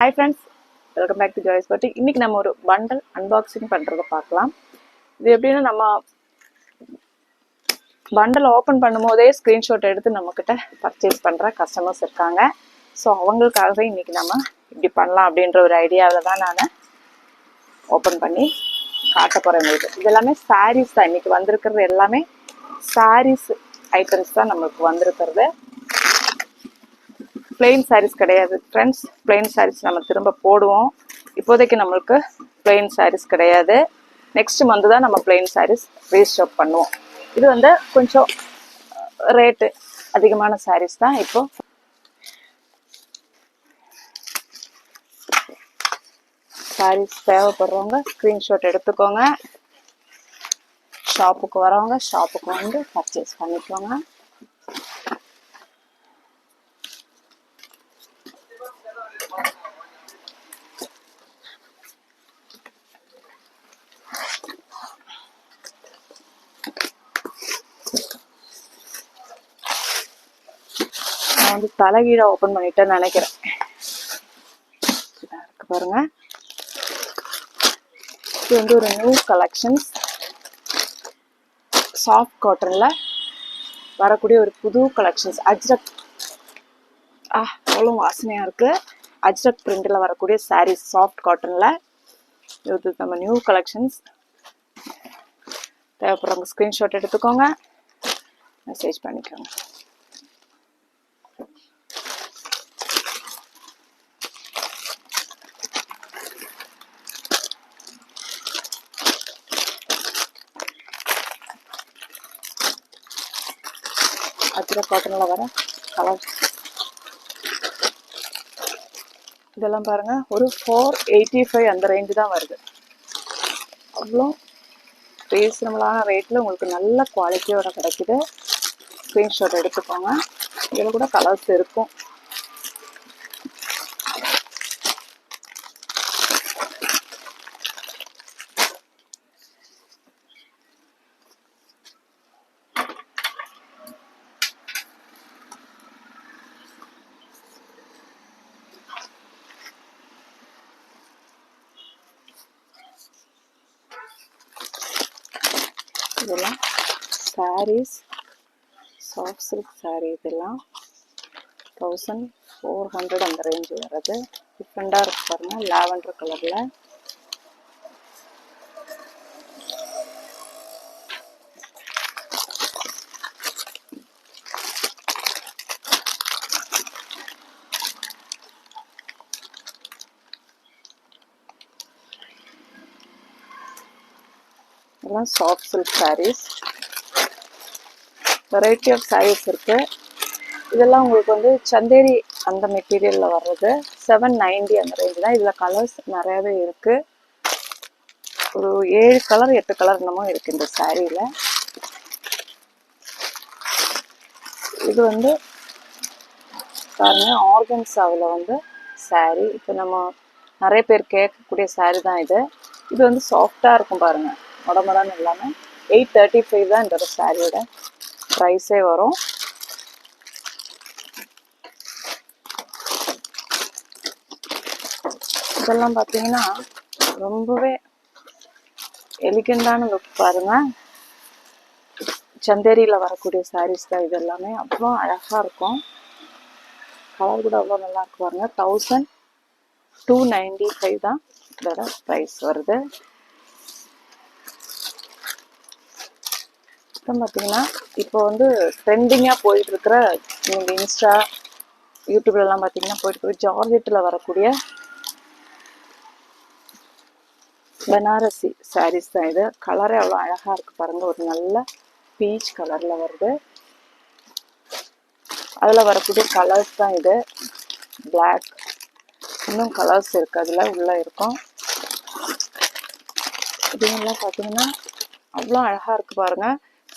Hi friends, welcome back to Joy's Boutique. இன்னைக்கு நம்ம ஒரு bundle unboxing பண்றத பார்க்கலாம். இது எப்படின்னா நம்ம bundle ஓபன் பண்ணும்போதே ஸ்கிரீன்ஷாட் எடுத்து நம்மகிட்ட பர்ச்சேஸ் பண்ற கஸ்டமர்ஸ் இருக்காங்க. சோ அவங்களுக்காகவே இன்னைக்கு நம்ம இப்படி பண்ணலாம் அப்படின்ற ஒரு ஐடியாவில தான் நான் ஓபன் பண்ணி காட்ட போறேன் உங்களுக்கு. இது எல்லாமே sarees தான். இன்னைக்கு வந்திருக்கிறது எல்லாமே sarees ஐட்டம்ஸ் தான் நமக்கு வந்திருக்கிறது. plain sarees கிடையாது friends. plain sarees நம்ம திரும்ப போடுவோம். இப்போதைக்கு நமக்கு plain sarees கிடையாது. next month தான் நம்ம plain sarees ரீஸ்டாக் பண்ணுவோம். இது வந்து கொஞ்சம் ரேட் அதிகமான sarees தான். இப்போ sarees தேவைப்படுறவங்க ஸ்கிரீன்ஷாட் எடுத்துக்கோங்க. ஷாப்புக்கு வரவங்க ஷாப்புக்கு வந்து பர்ச்சேஸ் பண்ணிக்கோங்க. நான் வந்து தலைகீழ ஓபன் பண்ணிட்டேன்னு நினைக்கிறேன். பாருங்க, இது வந்து ஒரு நியூ கலெக்ஷன்ஸ் சாஃப்ட் காட்டன்ல வரக்கூடிய ஒரு புது கலெக்ஷன்ஸ். அஜ்ரக் அவ்வளோ வாசனையா இருக்கு. அஜ்ரக் பிரிண்ட்ல வரக்கூடிய சாரீஸ் சாஃப்ட் காட்டன்ல. இது நம்ம நியூ கலெக்ஷன்ஸ். தேவைப்படுறவங்க ஸ்கிரீன்ஷாட் எடுத்துக்கோங்க, மெசேஜ் பண்ணிக்கோங்க. அஜ்ரக் காட்டன்ல வர கலர் இதெல்லாம் பாருங்க, ஒரு 485 அந்த ரேஞ்சு தான் வருது. அவ்வளோ ரீசனபிளான ரேட்ல உங்களுக்கு நல்ல குவாலிட்டியோட கிடைக்குது. ஸ்கிரீன்ஷாட் எடுத்துக்கோங்க. இதில் கூட கலர்ஸ் இருக்கும். இதெல்லாம் சாரீஸ் சாஃப்ட் சில்க் சாரீ. இதெல்லாம் 1400 அந்த ரேஞ்சு வர்றது. டிஃப்ரெண்டாக இருக்கு பாருங்க, லாவெண்டர் கலர்ல. இதெல்லாம் soft silk sarees. Variety of sarees இருக்கு. இதெல்லாம் உங்களுக்கு வந்து சந்தேரி அந்த மெட்டீரியல்ல வர்றது. 790 அந்த ரேஞ்சு தான். இதுல கலர்ஸ் நிறையவே இருக்கு. ஒரு 7 கலர் 8 கலர் என்னமோ இருக்கு இந்த சாரீல. இது வந்து பாருங்க, ஆர்கன்ஸாவில் வந்து சாரீ. இப்போ நம்ம நிறைய பேர் கேட்கக்கூடிய சாரீ தான் இது. இது வந்து சாஃப்டா இருக்கும் பாருங்க, மொடமொடன்னு இல்லாமல். 835 தான் இந்த ஒரு சாரியோட ப்ரைஸே வரும். இதெல்லாம் பார்த்தீங்கன்னா ரொம்பவே எலிகண்டான லுக் பாருங்க. சந்தேரியில் வரக்கூடிய சாரீஸ் தான் இது எல்லாமே. அவ்வளோ அழகாக இருக்கும். கலர் கூட அவ்வளோ நல்லா இருக்கு பாருங்க. 1295 தான் இதோட ப்ரைஸ் வருது. பார்த்தீங்கன்னா இப்போ வந்து ட்ரெண்டிங்காக போயிட்டு இருக்கிற நீங்கள் இன்ஸ்டா யூடியூப்லலாம் பார்த்தீங்கன்னா போயிட்டு இருக்கிற ஜார்ஜெட்டில் வரக்கூடிய பனாரசி சாரீஸ் தான் இது. கலரே அவ்வளோ அழகாக இருக்கு பாருங்க. ஒரு நல்ல பீச் கலர்ல வருது. அதில் வரக்கூடிய கலர்ஸ் தான் இது. பிளாக், இன்னும் கலர்ஸ் இருக்கு அதில் உள்ள இருக்கும். இதுங்கெல்லாம் பார்த்தீங்கன்னா அவ்வளோ அழகாக இருக்கு பாருங்க.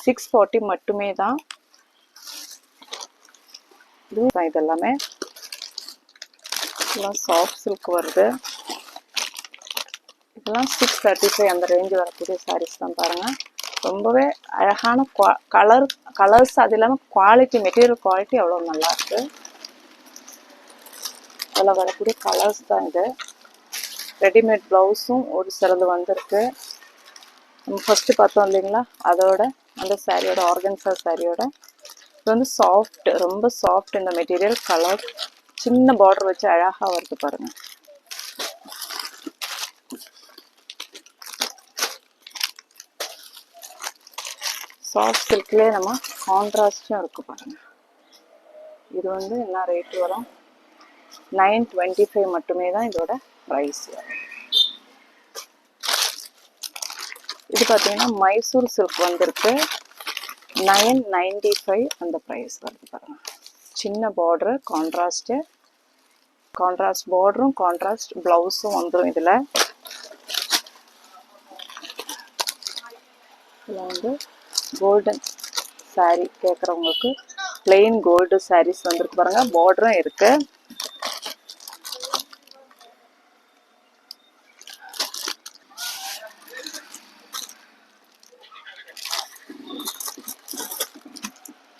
640 மட்டுமே தான். இதெல்லாமே இதெல்லாம் சாஃப்ட் சில்க் வருது. இதெல்லாம் 635 அந்த ரேஞ்சு வரக்கூடிய சாரீஸ் தான் பாருங்க. ரொம்பவே அழகான கலர்ஸ். அது இல்லாமல் குவாலிட்டி, மெட்டீரியல் குவாலிட்டி அவ்வளோ நல்லா இருக்கு. அதில் வரக்கூடிய கலர்ஸ் தான் இது. ரெடிமேட் ப்ளவுஸும் ஒரு சிலது வந்திருக்கு. நம்ம ஃபஸ்ட்டு பார்த்தோம் இல்லைங்களா, அதோட அந்த சாரியோட ஆர்கன்ஸா சாரியோட இது வந்து சாஃப்ட், ரொம்ப சாஃப்ட் இந்த மெட்டீரியல். கலர் சின்ன பார்டர் வச்சு அழகாக வருது பாருங்கள். சாஃப்ட் சில்க்லேயே நம்ம கான்ட்ராஸ்டும் இருக்குது பாருங்கள். இது வந்து என்ன ரேட் வரும், 925 மட்டுமே தான் இதோட ப்ரைஸ் வரும். இது பார்த்தீங்கன்னா மைசூர் சில்க் வந்திருக்கு, 995 அந்த ப்ரைஸ் வருது பாருங்கள். சின்ன பார்டரு, கான்ட்ராஸ்ட் பார்டரும் கான்ட்ராஸ்ட் ப்ளவுஸும் வந்துடும். இதில் வந்து கோல்டன் சாரீ கேட்குறவங்களுக்கு பிளெயின் கோல்டு சாரீஸ் வந்துருக்கு பாருங்கள். பார்டரும் இருக்குது.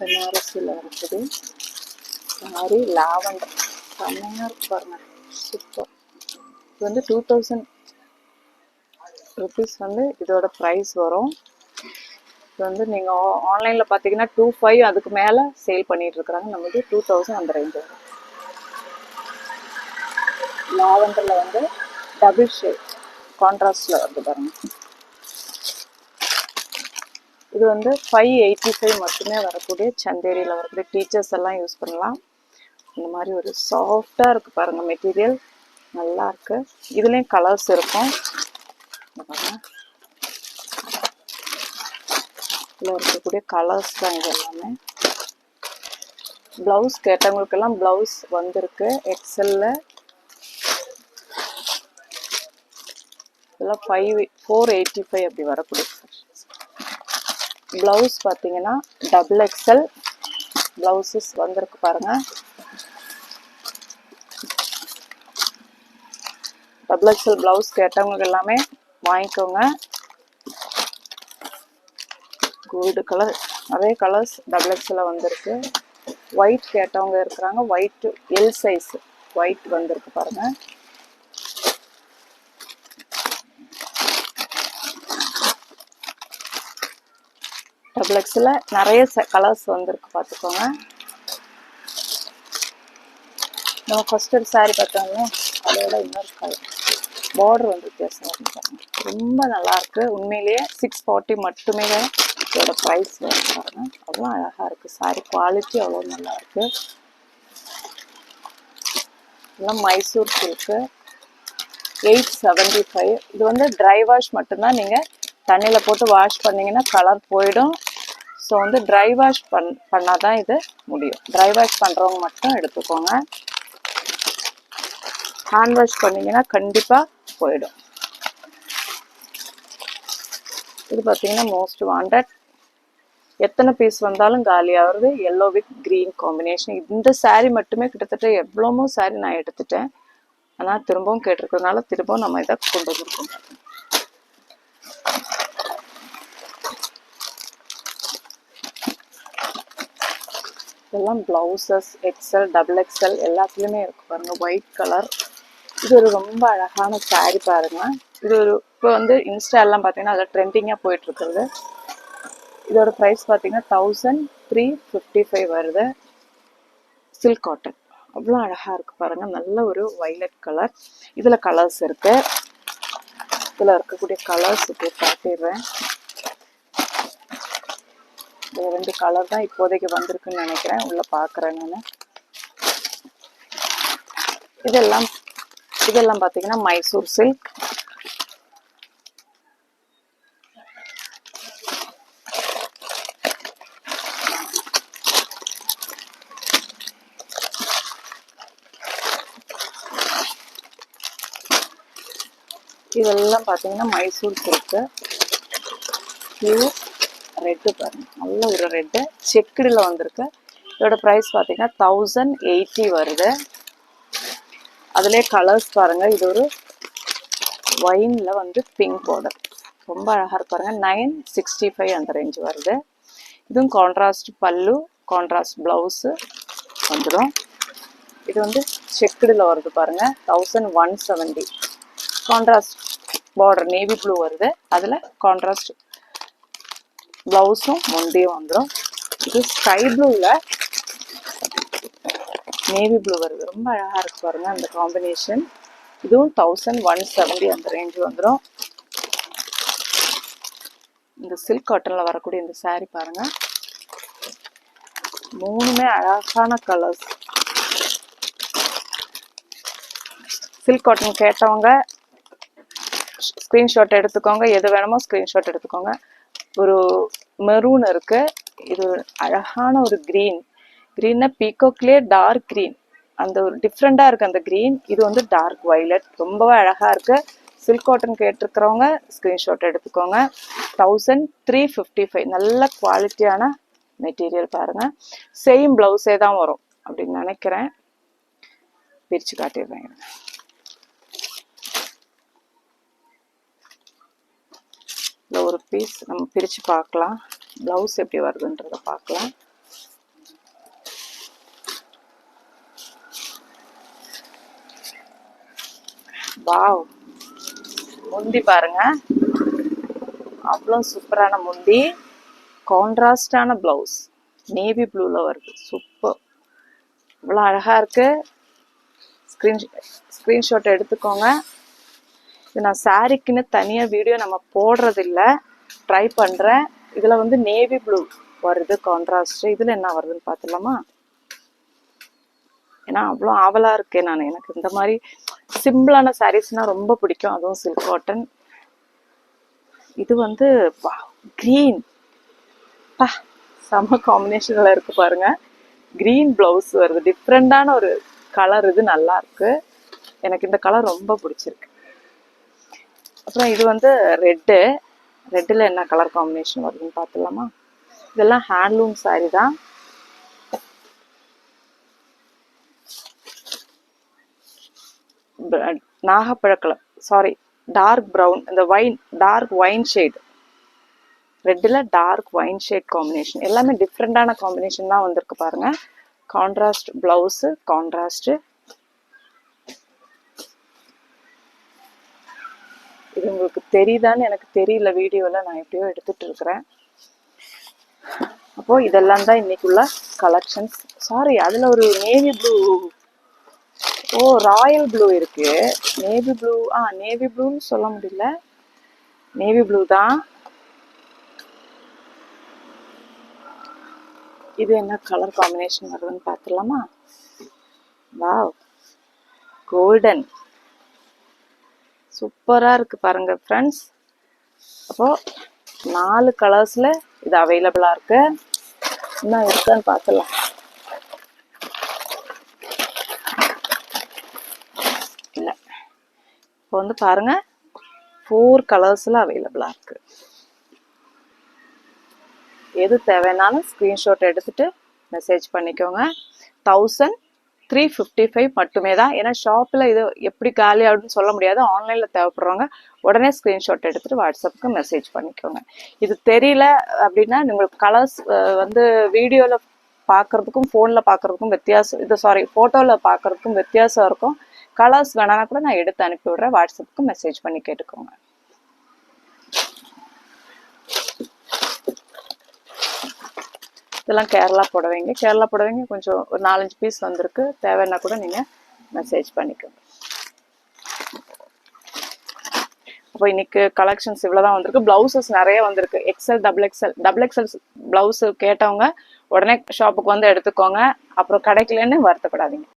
பனாரஸில் இருக்குது சாரி. லாவெண்டர் செம்மையாக இருக்கு பாருங்கள், சூப்பர். இது வந்து 2000 ருபீஸ் வந்து இதோட ப்ரைஸ் வரும். இது வந்து நீங்கள் ஆன்லைனில் பார்த்தீங்கன்னா 2500 அதுக்கு மேலே சேல் பண்ணிட்டு இருக்கிறாங்க. நமக்கு 2000 அந்த ரேஞ்ச் வரும். லாவெண்டரில் வந்து டபுள் ஷேட் கான்ட்ராஸ்டில் வருது பாருங்கள். இது வந்து 585 மட்டுமே வரக்கூடிய சந்தேரியில் வரக்கூடிய டீச்சர்ஸ் எல்லாம் யூஸ் பண்ணலாம். இந்த மாதிரி ஒரு சாஃப்டாக இருக்குது பாருங்கள் மெட்டீரியல், நல்லா இருக்கு. இதுலேயும் கலர்ஸ் இருக்கும் பாருங்கள். இதில் இருக்கக்கூடிய கலர்ஸ் தான் இது எல்லாமே. ப்ளவுஸ் கேட்டவங்களுக்கெல்லாம் ப்ளவுஸ் வந்திருக்கு எக்ஸல்ல. இதெல்லாம் 485 அப்படி வரக்கூடிய ப்ளவுஸ் பார்த்தீங்கன்னா டபுள் எக்ஸல் ப்ளவுசஸ் வந்திருக்கு பாருங்கள். டபுள் எக்ஸல் ப்ளவுஸ் கேட்டவங்களுக்கு எல்லாமே வாங்கிக்கோங்க. கோல்டு கலர் நிறைய கலர்ஸ் டபுள் எக்ஸில் வந்திருக்கு. ஒயிட் கேட்டவங்க இருக்கிறாங்க, ஒயிட் எல் சைஸ் ஒயிட் வந்திருக்கு பாருங்கள். டபுள் எக்ஸில் நிறைய கலர்ஸ் வந்திருக்கு பார்த்துக்கோங்க. நம்ம ஃபஸ்ட் ஒரு சாரீ பார்த்தோம்ல, அதோட இன்னொரு கலர் பார்டர் வந்து வித்தியாசம் பாருங்க, ரொம்ப நல்லாயிருக்கு. உண்மையிலேயே 640 மட்டுமே தான் இதோட ப்ரைஸ் வரும் பாருங்க. அவ்வளோ அழகாக இருக்குது சாரீ, குவாலிட்டி அவ்வளோ நல்லாயிருக்கு. இதெல்லாம் மைசூர் சில்க்கு 875. இது வந்து ட்ரை வாஷ் மட்டும்தான், நீங்கள் தண்ணியில் போட்டு வாஷ் பண்ணிங்கன்னா கலர் போயிடும். ஸோ வந்து ட்ரை வாஷ் பண்ணால் தான் இது முடியும். ட்ரை வாஷ் பண்ணுறவங்க மட்டும் எடுத்துக்கோங்க. ஹேண்ட் வாஷ் பண்ணிங்கன்னா கண்டிப்பாக போயிடும். இது பார்த்தீங்கன்னா மோஸ்ட் வாண்டட், எத்தனை பீஸ் வந்தாலும் காலியாகிறது. Yellow with green combination. இந்த சாரீ மட்டுமே கிட்டத்தட்ட எவ்வளோமோ சாரீ நான் எடுத்துட்டேன். ஆனால் திரும்பவும் கேட்டிருக்கிறதுனால திரும்பவும் நம்ம இதை கொண்டு வந்துருக்கோம். இதெல்லாம் ப்ளவுசஸ் எக்ஸல் டபுள் எக்ஸல் எல்லாத்துலேயுமே இருக்கு பாருங்க. ஒயிட் கலர், இது ஒரு ரொம்ப அழகான சாரீ பாருங்க. இது ஒரு இப்போ வந்து இன்ஸ்டாலாம் பார்த்தீங்கன்னா அதில் ட்ரெண்டிங்காக போயிட்டுருக்குறது. இதோட ப்ரைஸ் பார்த்தீங்கன்னா 1355 வருது. சில்க் காட்டன், அவ்வளோ அழகாக இருக்குது பாருங்கள். நல்ல ஒரு வைலட் கலர். இதில் கலர்ஸ் இருக்குது. இதில் இருக்கக்கூடிய கலர்ஸ் இப்போ காட்டிடுறேன். இது 2 கலர் தான் இப்போதைக்கு வந்திருக்குன்னு நினைக்கிறேன். உள்ள பார்க்குறேன் நான். இதெல்லாம் பார்த்தீங்கன்னா மைசூர் சில்க். இதெல்லாம் பார்த்தீங்கன்னா மைசூர் சில்க்கு பியூர் ரெட்டு பாருங்க, நல்ல ஒரு ரெட்டு செக்குடில் வந்திருக்கு. இதோட ப்ரைஸ் பார்த்தீங்கன்னா 1080 வருது. அதுலேயே கலர்ஸ் பாருங்கள். இது ஒரு ஒயினில் வந்து பிங்க் பார்டர், ரொம்ப அழகாக இருக்கு பாருங்க. 965 அந்த ரேஞ்ச் வருது. இதுவும் கான்ட்ராஸ்ட் பல்லு, கான்ட்ராஸ்ட் ப்ளவுஸு வந்துடும். இது வந்து செக்குடில் வருது பாருங்க, 1170. கான்ட்ராஸ்ட் பார்டர் நேவி ப்ளூ வருது, அதில் கான்ட்ராஸ்ட் ப்ளவுஸும் முந்தியும் வந்துடும். இது ஸ்கை ப்ளூவில் நேவி ப்ளூ வருது, ரொம்ப அழகாக இருக்கு பாருங்க அந்த காம்பினேஷன். இதுவும் 1170 அந்த ரேஞ்சு வந்துடும். இந்த சில்க் காட்டனில் வரக்கூடிய இந்த சாரீ பாருங்க, மூணுமே அழகான கலர்ஸ். சில்க் காட்டன் கேட்டவங்க ஸ்க்ரீன்ஷாட் எடுத்துக்கோங்க, எது வேணுமோ ஸ்க்ரீன்ஷாட் எடுத்துக்கோங்க. ஒரு மெரூன் இருக்கு, இது அழகான ஒரு கிரீன், கிரீன்னா பீகாக்லேயே டார்க் கிரீன், அந்த ஒரு டிஃப்ரெண்டா இருக்கு அந்த கிரீன். இது வந்து டார்க் வயலட், ரொம்பவே அழகா இருக்கு. சில்க் காட்டன் கேட்டிருக்கிறவங்க ஸ்க்ரீன்ஷாட் எடுத்துக்கோங்க. 1355, நல்ல குவாலிட்டியான மெட்டீரியல் பாருங்க. சேம் பிளவுஸே தான் வரும் அப்படின்னு நினைக்கிறேன். பிரிச்சு காட்டிடுறேன். ஒரு பீஸ் நம்ம பிரிச்சு பார்க்கலாம், பிளவுஸ் எப்படி வருதுன்றத பார்க்கலாம். வாவ், முந்தி பாருங்க, அவ்வளோ சூப்பரான முந்தி, கான்ட்ராஸ்டான பிளவுஸ் நேவி ப்ளூல வருது, சூப்பர், இவ்வளோ அழகா இருக்கு. ஸ்க்ரீன்ஷாட் எடுத்துக்கோங்க. இது நான் சாரிக்குன்னு தனியாக வீடியோ நம்ம போடுறது இல்லை, ட்ரை பண்ணுறேன். இதில் வந்து நேவி ப்ளூ வருது கான்ட்ராஸ்ட். இதில் என்ன வருதுன்னு பார்த்துலாமா? ஏன்னா அவ்வளோ ஆவலாக இருக்கேன் நான், எனக்கு இந்த மாதிரி சிம்பிளான சாரீஸ்னால் ரொம்ப பிடிக்கும், அதுவும் சில்க் காட்டன். இது வந்து கிரீன், செம்ம காம்பினேஷனில் இருக்கு பாருங்க. கிரீன் பிளவுஸ் வருது, டிஃப்ரெண்டான ஒரு கலர், இது நல்லா இருக்கு, எனக்கு இந்த கலர் ரொம்ப பிடிச்சிருக்கு. அப்புறம் இது வந்து ரெட்டு, ரெட்டில் என்ன கலர் காம்பினேஷன் வருதுன்னு பார்த்துலாமா? இதெல்லாம் ஹேண்ட்லூம் சாரீ தான். நாகப்பழ கலர், சாரி டார்க் ப்ரௌன், இந்த வைன் டார்க் வைன் ஷேட், ரெட்டில் டார்க் வைன் ஷேட் காம்பினேஷன், எல்லாமே டிஃப்ரெண்டான காம்பினேஷன் தான் வந்திருக்கு பாருங்க. Contrast blouse, contrast. இது உங்களுக்கு தெரியுதான்னு எனக்கு தெரியல, வீடியோவில் நான் எப்படியோ எடுத்துட்டு இருக்கிறேன். அப்போ இதெல்லாம் தான் இன்னைக்குள்ள கலெக்ஷன்ஸ். சாரி, அதில் ஒரு நேவி ப்ளூ, ஓ ராயல் ப்ளூ இருக்கு, நேவி ப்ளூ, நேவி ப்ளூன்னு சொல்ல முடியல, நேவி ப்ளூ தான். இது என்ன கலர் காம்பினேஷன் வருதுன்னு பார்த்துலாமா? வாவ், கோல்டன், சூப்பரா இருக்கு பாருங்க ஃப்ரெண்ட்ஸ். அப்போ 4 கலர்ஸ்ல இது அவைலபிளா இருக்கு. இன்னும் இருக்கான்னு பார்த்துலாம். இல்லை, இப்போ வந்து பாருங்க 4 கலர்ஸ்ல அவைலபிளா இருக்கு. எது தேவைனாலும் ஸ்க்ரீன்ஷாட் எடுத்துட்டு மெசேஜ் பண்ணிக்கோங்க. 1355 மட்டுமே தான். ஏன்னா ஷாப்பில் இது எப்படி காலி ஆகுதுன்னு சொல்ல முடியாது, ஆன்லைனில் தேவைப்படுறவங்க உடனே ஸ்க்ரீன்ஷாட் எடுத்துட்டு வாட்ஸ்அப்புக்கு மெசேஜ் பண்ணிக்கோங்க. இது தெரியல அப்படின்னா உங்களுக்கு கலர்ஸ் வந்து வீடியோவில் பார்க்குறதுக்கும் ஃபோனில் பார்க்குறதுக்கும் வித்தியாசம், இது சாரி ஃபோட்டோவில் பார்க்குறதுக்கும் வித்தியாசம் இருக்கும். கலர்ஸ் வேணான்னா கூட நான் எடுத்து அனுப்பி விட்றேன், வாட்ஸ்அப்புக்கு மெசேஜ் பண்ணி கேட்டுக்கோங்க. இதெல்லாம் கேரளா புடவைங்க, கேரளா புடவைங்க கொஞ்சம் ஒரு 4-5 பீஸ் வந்திருக்கு, தேவைன்னா கூட நீங்கள் மெசேஜ் பண்ணிக்கோங்க. அப்போ இன்னைக்கு கலெக்ஷன்ஸ் இவ்வளோதான் வந்திருக்கு. பிளவுசஸ் நிறைய வந்திருக்கு, எக்ஸ்எல், டபுள் எக்ஸ்எல் பிளவுஸ் கேட்டவங்க உடனே ஷாப்புக்கு வந்து எடுத்துக்கோங்க. அப்புறம் கிடைக்கலன்னு வருத்தப்படாதீங்க.